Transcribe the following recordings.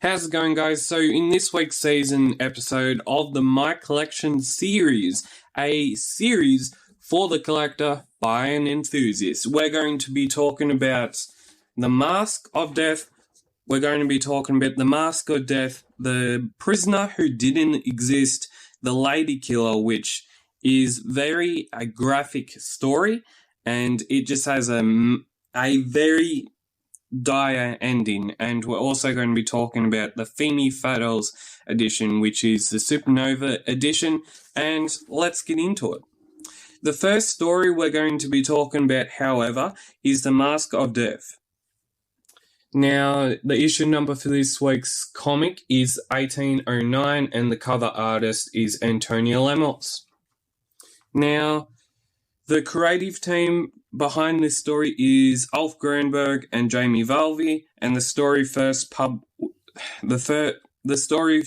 How's it going, guys? So in this week's season episode of the My Collection series, a series for the collector by an enthusiast, we're going to be talking about the Mask of Death. We're going to be talking about the Mask of Death, the Prisoner Who Didn't Exist, the Lady Killer, which is a graphic story, and it just has a very dire ending. And we're also going to be talking about the Femme Fatales edition, which is the Supernova edition, and let's get into it. The first story we're going to be talking about, however, is the Mask of Death. Now, the issue number for this week's comic is 1809, and the cover artist is Antonio Lemos. Now, the creative team behind this story is Ulf Granberg and Jamie Valvey, and the story first The story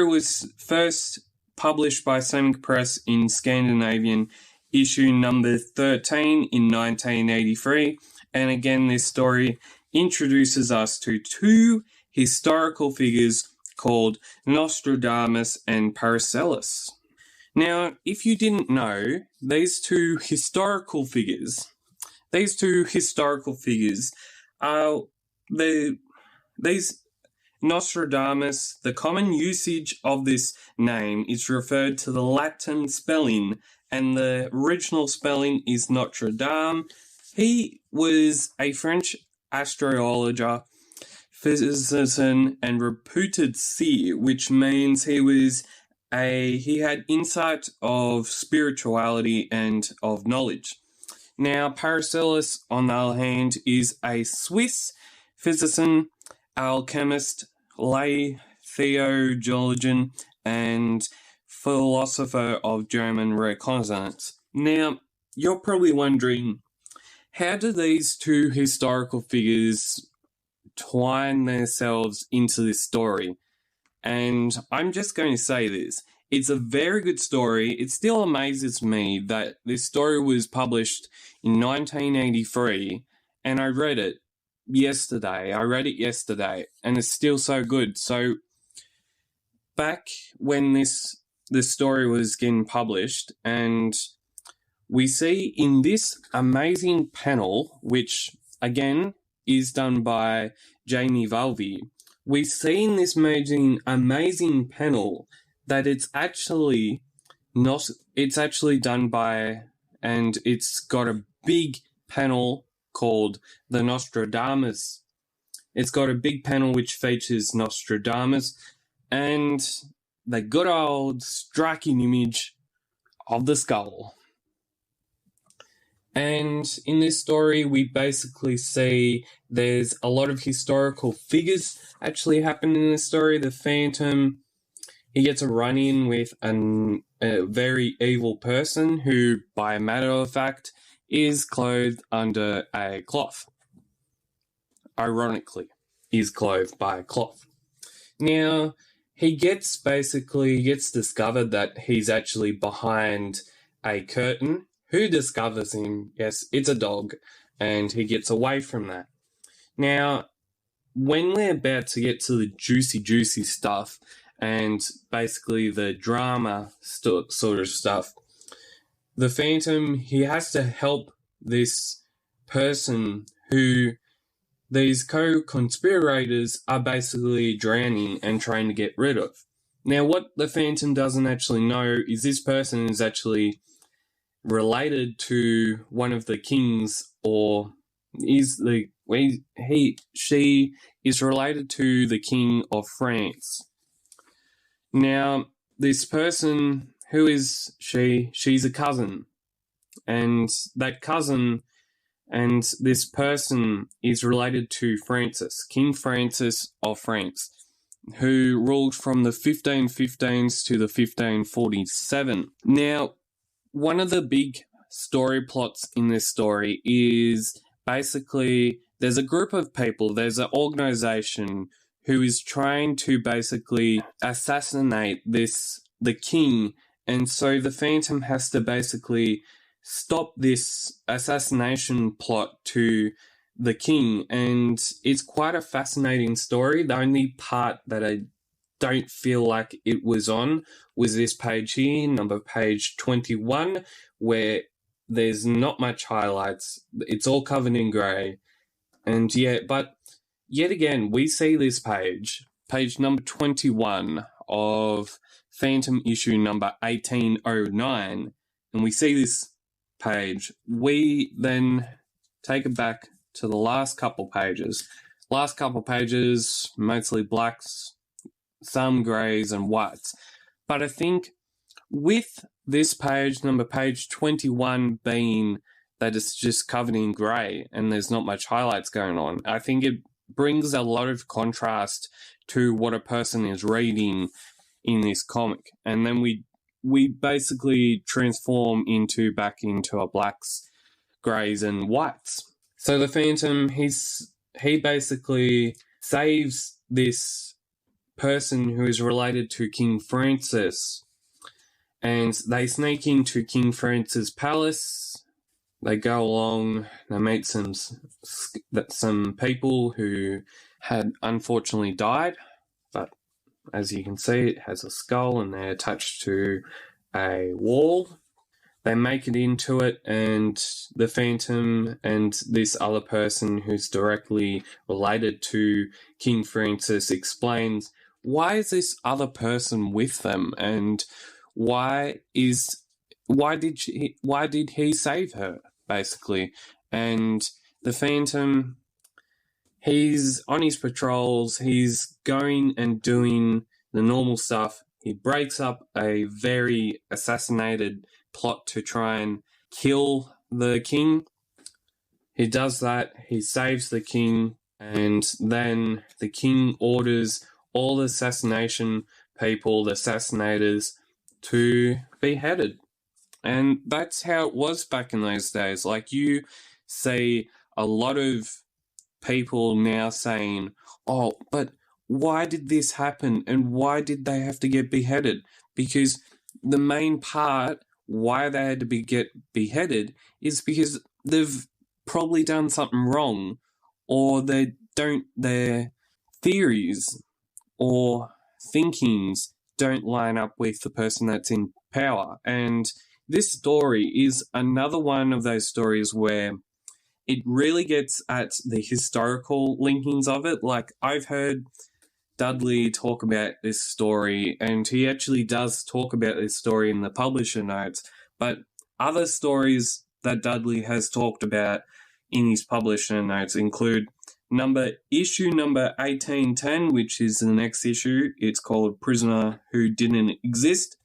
was first published by Semic Press in Scandinavian issue number 13 in 1983, and again this story introduces us to two historical figures called Nostradamus and Paracelsus. Now, if you didn't know, these are these Nostradamus. The common usage of this name is referred to the Latin spelling, and the original spelling is Notre Dame. He was a French astrologer, physician, and reputed seer, which means he had insight of spirituality and of knowledge. Now, Paracelsus, on the other hand, is a Swiss physician, alchemist, lay theologian, and philosopher of German Renaissance. Now, you're probably wondering, how do these two historical figures twine themselves into this story? And I'm just going to say this. It's a very good story. It still amazes me that this story was published in 1983, and I read it yesterday, and it's still so good. So, back when this story was getting published, and we see in this amazing panel, which, again, is done by Jamie Valvey, we see in this amazing panel that it's actually done by, and it's got a big panel called the Nostradamus. It's got a big panel which features Nostradamus and the good old striking image of the skull. And in this story, we basically see there's a lot of historical figures actually happen in this story. The Phantom, he gets a run-in with a very evil person who, by a matter of fact, is clothed under a cloth. Ironically, is clothed by a cloth. Now, he gets discovered that he's actually behind a curtain. Who discovers him? Yes, it's a dog, and he gets away from that. Now, when we're about to get to the juicy stuff, and basically the drama sort of stuff, the Phantom, he has to help this person who these co-conspirators are basically drowning and trying to get rid of. Now, what the Phantom doesn't actually know is this person is actually related to one of the kings, or she is related to the King of France. Now, this person, who is she? She's a cousin, and that cousin and this person is related to Francis, King Francis of France, who ruled from the 1515s to the 1547. Now, one of the big story plots in this story is basically there's a group of people, there's an organization who is trying to basically assassinate the king, and so the Phantom has to basically stop this assassination plot to the king, and it's quite a fascinating story. The only part that I don't feel like it was on was this page here, page 21, where there's not much highlights. It's all covered in grey. And yeah, but yet again, we see this page number 21 of Phantom issue number 1809, and we see this page. We then take it back to the last couple pages. Last couple pages, mostly blacks, some greys and whites. But I think with this page, page 21, being that it's just covered in grey and there's not much highlights going on, I think it brings a lot of contrast to what a person is reading in this comic. And then we basically transform back into a blacks, greys and whites. So the Phantom, he basically saves this person who is related to King Francis, and they sneak into King Francis' palace. They go along, they meet some people who had unfortunately died, but as you can see, it has a skull and they're attached to a wall. They make it into it, and the Phantom and this other person who's directly related to King Francis explains, why is this other person with them, and why did he save her, basically? And the Phantom, he's on his patrols, he's going and doing the normal stuff. He breaks up a very assassinated plot to try and kill the king. He does that, he saves the king, and then the king orders all the assassination people, the assassinators, to be beheaded. And that's how it was back in those days. Like, you see a lot of people now saying, oh, but why did this happen and why did they have to get beheaded? Because the main part why they had to get beheaded is because they've probably done something wrong, or their theories or thinkings don't line up with the person that's in power. And this story is another one of those stories where it really gets at the historical linkings of it. Like, I've heard Dudley talk about this story, and he actually does talk about this story in the publisher notes, but other stories that Dudley has talked about in his publisher notes include issue number 1810, which is the next issue. It's called Prisoner Who Didn't Exist,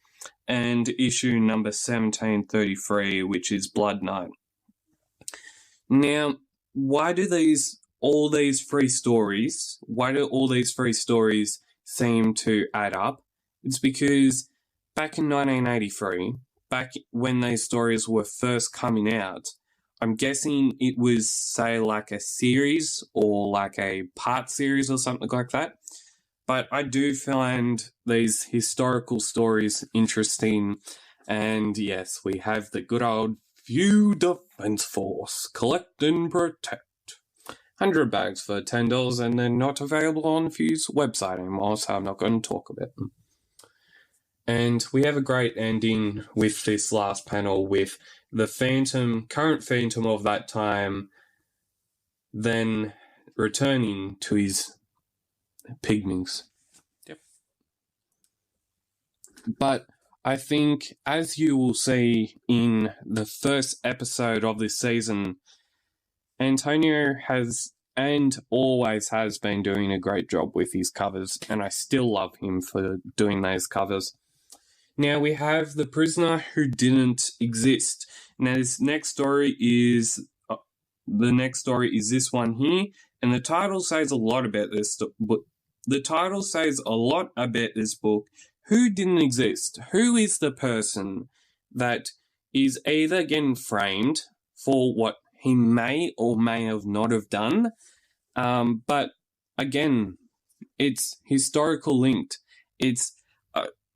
and issue number 1733, which is Blood Night. Now, why do all these three stories seem to add up? It's because back in 1983, back when these stories were first coming out, I'm guessing it was, say, like a series or like a part series or something like that. But I do find these historical stories interesting. And yes, we have the good old Frew Defense Force, collect and protect. 100 bags for $10, and they're not available on Frew's website anymore, so I'm not going to talk about them. And we have a great ending with this last panel with the Phantom, current Phantom of that time, then returning to his pygmies. Yep. But I think, as you will see in the first episode of this season, Antonio has and always has been doing a great job with his covers, and I still love him for doing those covers. Now we have The Prisoner Who Didn't Exist. Now this next story is this one here, and the title says a lot about this book. The title says a lot about this book. Who didn't exist? Who is the person that is either getting framed for what he may or may have not have done? But again, it's historical linked. It's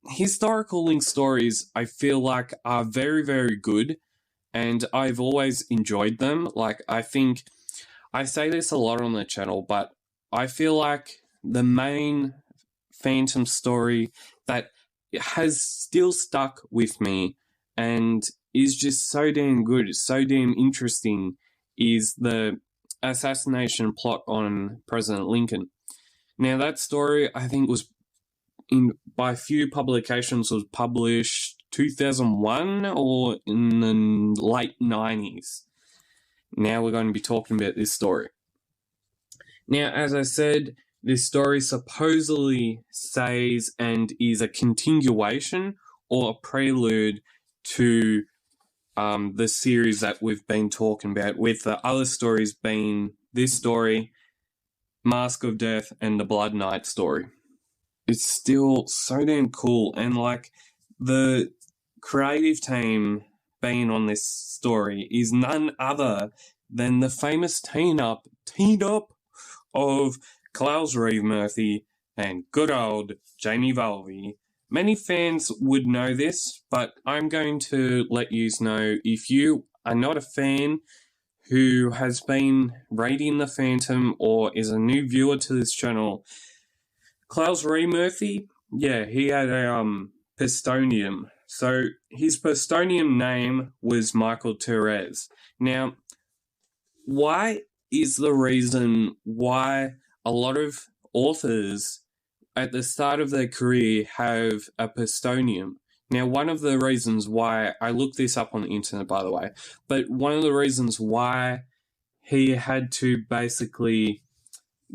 historical linked stories, I feel like, are very, very good, and I've always enjoyed them. Like, I think I say this a lot on the channel, but I feel like the main Phantom story that has still stuck with me and is just so damn good, so damn interesting, is the assassination plot on President Lincoln. Now, that story, I think, was by few publications, was published 2001 or in the late 90s. Now we're going to be talking about this story. Now, as I said, this story supposedly says and is a continuation or a prelude to the series that we've been talking about, with the other stories being this story, Mask of Death, and the Blood Knight story. It's still so damn cool, and like the creative team being on this story is none other than the famous team up of Klaus Reeve Murphy and good old Jamie Valvey. Many fans would know this, but I'm going to let you know, if you are not a fan who has been raiding the Phantom or is a new viewer to this channel, Klaus Reeve Murphy, yeah, he had a Pistonium. So his Pistonium name was Michael Therese. Now, why is the reason why a lot of authors at the start of their career have a Pistonium? Now, one of the reasons why, I looked this up on the internet, by the way, but one of the reasons why he had to basically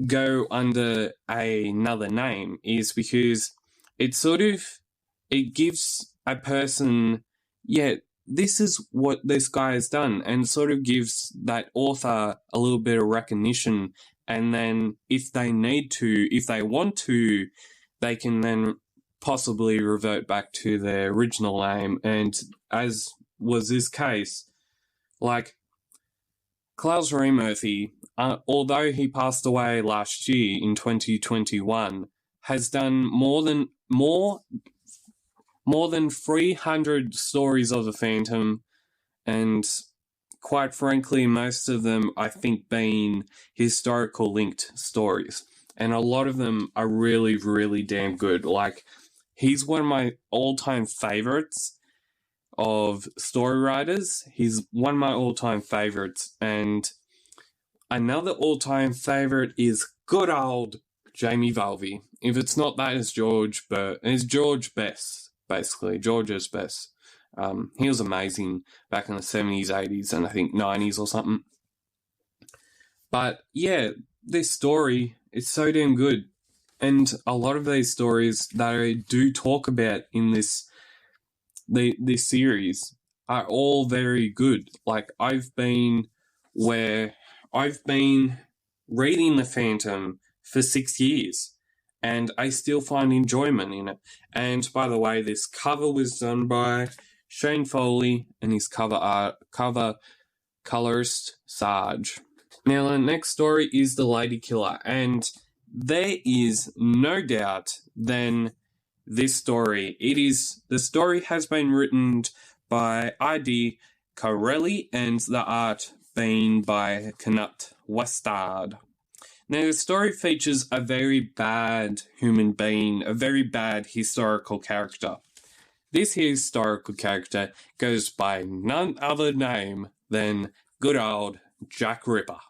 go under another name is because it gives a person, yeah, this is what this guy has done, and sort of gives that author a little bit of recognition. And then if they need to, if they want to, they can then possibly revert back to their original name. And as was this case, like Klaus Reeve Murphy, although he passed away last year in 2021, has done more than 300 stories of the Phantom, and quite frankly, most of them, I think, being historical linked stories. And a lot of them are really, really damn good. Like, he's one of my all-time favorites of story writers. He's one of my all-time favorites. And another all-time favorite is good old Jamie Valvey. If it's not that, it's George Best. Basically, George's Best. He was amazing back in the 70s, 80s, and I think 90s or something. But yeah, this story is so damn good. And a lot of these stories that I do talk about in this series are all very good. Like, I've been reading The Phantom for 6 years, and I still find enjoyment in it. And by the way, this cover was done by Shane Foley, and his cover colorist Sarge. Now, the next story is The Lady Killer, and there is no doubt then this story. The story has been written by I.D. Corelli, and the art being by Knut Westard. Now, the story features a very bad human being, a very bad historical character. This historical character goes by none other name than good old Jack Ripper.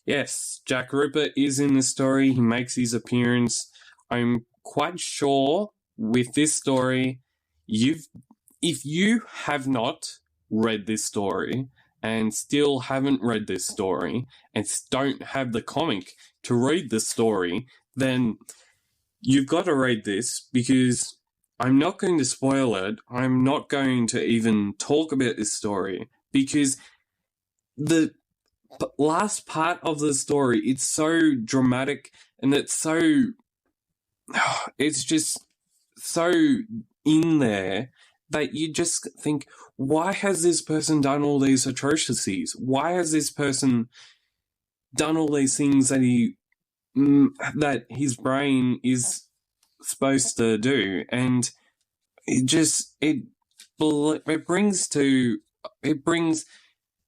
Yes, Jack Ripper is in the story. He makes his appearance. I'm quite sure with this story, if you have not read this story and still haven't read this story and don't have the comic to read the story, then you've got to read this, because I'm not going to spoil it. I'm not going to even talk about this story, because the last part of the story, it's so dramatic, and it's just so in there that you just think, why has this person done all these atrocities? Why has this person done all these things that his brain is supposed to do? And it brings,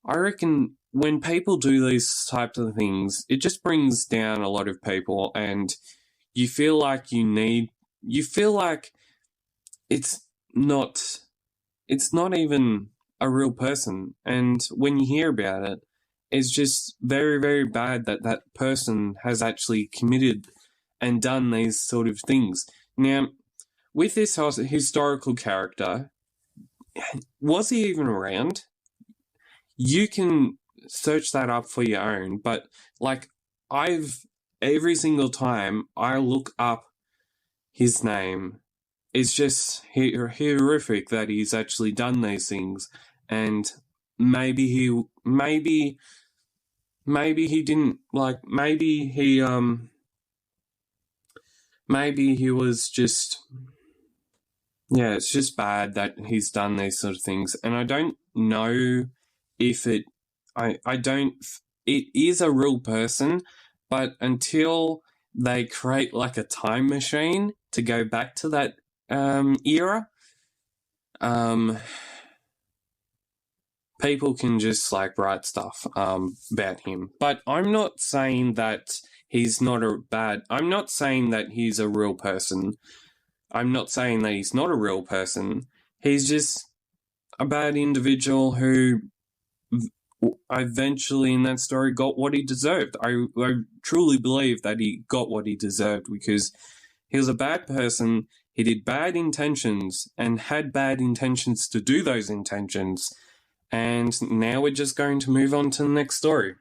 I reckon, when people do these types of things, it just brings down a lot of people, and you feel like it's not even a real person. And when you hear about it, it's just very, very bad that that person has actually committed and done these sort of things. Now, with this historical character, was he even around? You can search that up for your own, but like every single time I look up his name, it's just horrific that he's actually done these things, and maybe he didn't, like, maybe he was just, yeah, it's just bad that he's done these sort of things. And I don't know if it is a real person, but until they create like a time machine to go back to that era, people can just like write stuff about him. But I'm not saying that he's not I'm not saying that he's a real person. I'm not saying that he's not a real person. He's just a bad individual who eventually in that story got what he deserved. I truly believe that he got what he deserved because he was a bad person. He did bad intentions and had bad intentions to do those intentions. And now we're just going to move on to the next story.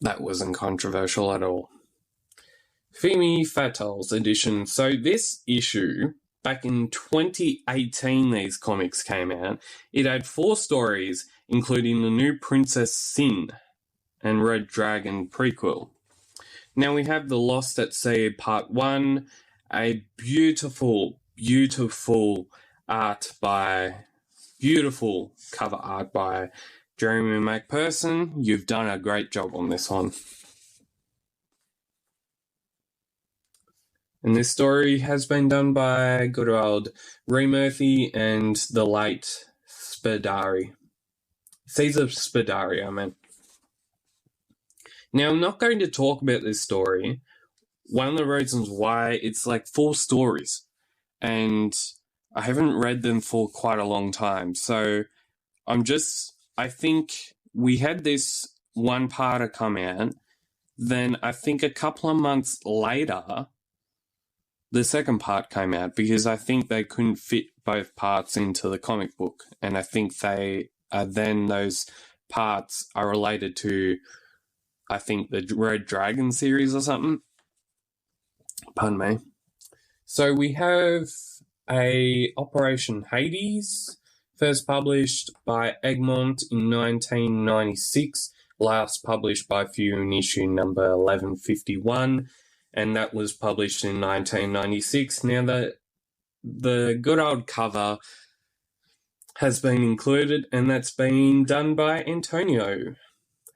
That wasn't controversial at all. Femme Fatales edition. So this issue, back in 2018 these comics came out. It had 4 stories, including the new Princess Sin and Red Dragon prequel. Now we have The Lost at Sea Part 1, a beautiful, beautiful cover art by Jeremy McPherson. You've done a great job on this one. And this story has been done by good old Ray Murphy and the late Spadari. Caesar Spadari, I meant. Now, I'm not going to talk about this story. One of the reasons why it's like 4 stories, and I haven't read them for quite a long time. So I think we had this one-parter come out. Then I think a couple of months later, the second part came out because I think they couldn't fit both parts into the comic book. And I think those parts are related to, I think, the Red Dragon series or something. Pardon me. So we have a Operation Hades, first published by Egmont in 1996, last published by Few in issue number 1151, and that was published in 1996. Now, the good old cover has been included, and that's been done by Antonio,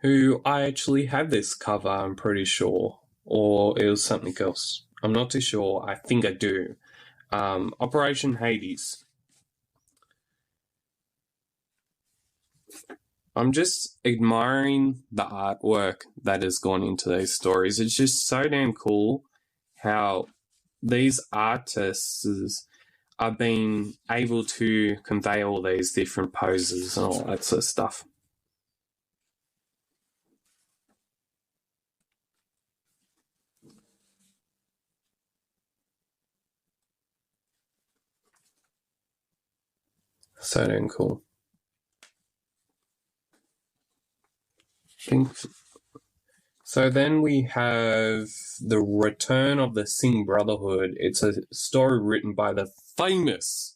who I actually have this cover, I'm pretty sure, or it was something else. I'm not too sure. I think I do. Operation Hades. I'm just admiring the artwork that has gone into these stories. It's just so damn cool how these artists are being able to convey all these different poses and all that sort of stuff. So damn cool. So then we have The Return of the Singh Brotherhood. It's a story written by the famous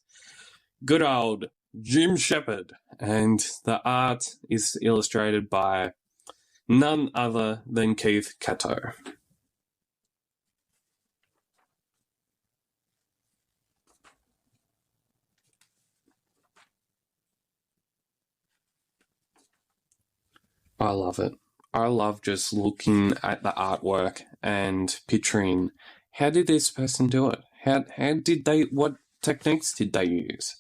good old Jim Shepard, and the art is illustrated by none other than Keith Cato. I love it. I love just looking at the artwork and picturing, how did this person do it? What techniques did they use?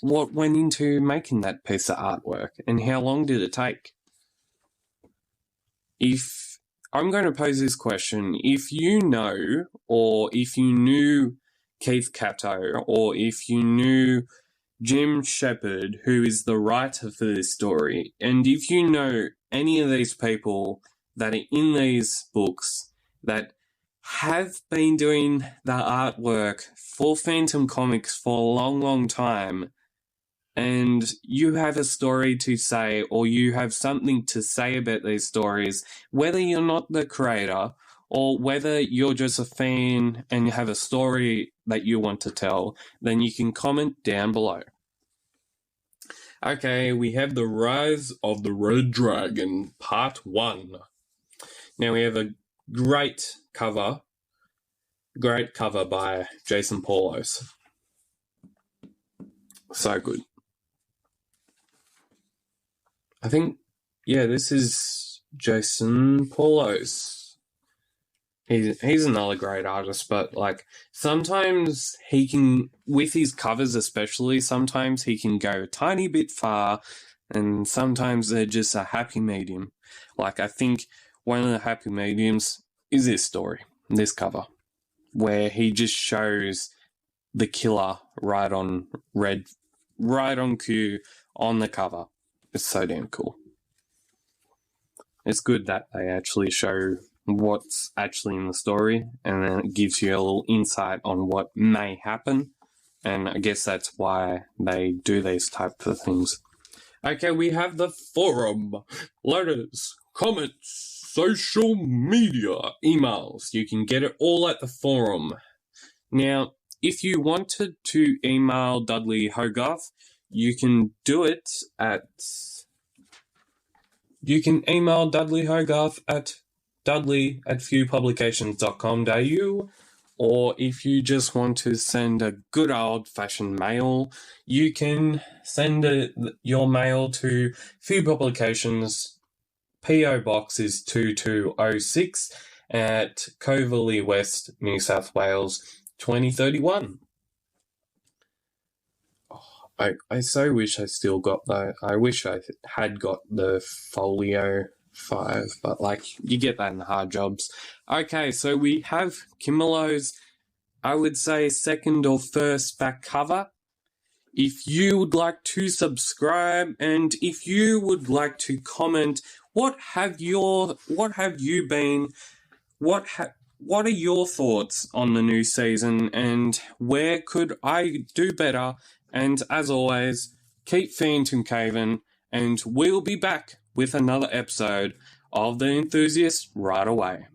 what went into making that piece of artwork, and how long did it take? If I'm going to pose this question, if you know, or if you knew Keith Cato, or if you knew Jim Shepard, who is the writer for this story, and if you know any of these people that are in these books that have been doing the artwork for Phantom Comics for a long, long time, and you have a story to say, or you have something to say about these stories, whether you're not the creator, or whether you're just a fan and you have a story that you want to tell, then you can comment down below. Okay, we have The Rise of the Red Dragon, Part 1. Now we have a great cover by Jason Paulos. So good. I think, yeah, this is Jason Paulos. He's another great artist, but like sometimes he can, with his covers especially, sometimes he can go a tiny bit far, and sometimes they're just a happy medium. Like I think one of the happy mediums is this story, this cover, where he just shows the killer right on cue on the cover. It's so damn cool. It's good that they actually show what's actually in the story, and then it gives you a little insight on what may happen, and I guess that's why they do these type of things. Okay, we have the forum. Letters, comments, social media, emails. You can get it all at the forum. Now, if you wanted to email Dudley Hogarth, you can do it at... You can email Dudley Hogarth at dudley@fewpublications.com.au, or if you just want to send a good old-fashioned mail, you can send your mail to Few Publications. P.O. Box is 2206 at Coverley West, New South Wales, 2031. I so wish I still got I wish I had got the Folio 5, but like you get that in the hard jobs. Okay, so we have Kimmelo's, I would say, second or first back cover. If you would like to subscribe, and if you would like to comment, what are your thoughts on the new season, and where could I do better? And as always, keep PhantomCaving, and we'll be back with another episode of The Enthusiast right away.